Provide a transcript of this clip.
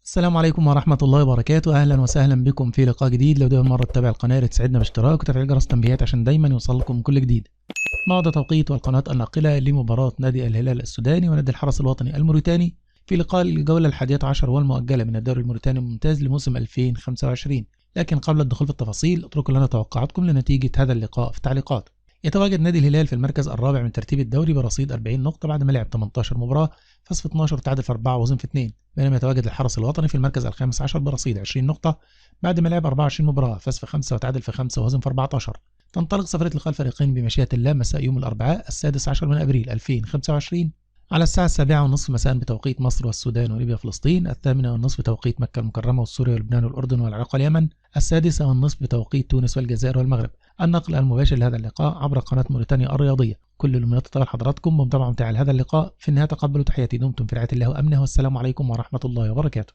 السلام عليكم ورحمة الله وبركاته. أهلا وسهلا بكم في لقاء جديد. لو دي أول مرة تتابع القناة تسعدنا باشتراك وتفعيل جرس التنبيهات عشان دايما يوصلكم كل جديد. موعد توقيت والقناة الناقلة لمباراة نادي الهلال السوداني ونادي الحرس الوطني الموريتاني في لقاء الجولة ال11 والمؤجلة من الدوري الموريتاني الممتاز لموسم 2025. لكن قبل الدخول في التفاصيل اتركوا لنا توقعاتكم لنتيجة هذا اللقاء في التعليقات. يتواجد نادي الهلال في المركز الرابع من ترتيب الدوري برصيد 40 نقطة بعد ما لعب 18 مباراة، فاز في 12 وتعادل في 4 وهزم في 2، بينما يتواجد الحرس الوطني في المركز الخامس عشر برصيد 20 نقطة بعد ما لعب 24 مباراة، فاز في 5 وتعادل في 5 وهزم في 14. تنطلق سفرية لقاء الفريقين بمشيئة الله مساء يوم الأربعاء السادس عشر من أبريل 2025 على الساعة 7:30 مساء بتوقيت مصر والسودان وليبيا وفلسطين، 8:30 بتوقيت مكة المكرمة وسوريا ولبنان والأردن والعراق واليمن، 6:30 بتوقيت تونس والجزائر والمغرب. النقل المباشر لهذا اللقاء عبر قناة موريتانيا الرياضية. كل الأمنيات تطال حضراتكم بمتابعة ممتعة لهذا اللقاء. في النهاية تقبلوا تحياتي، دمتم في رعاية الله وأمنه، والسلام عليكم ورحمة الله وبركاته.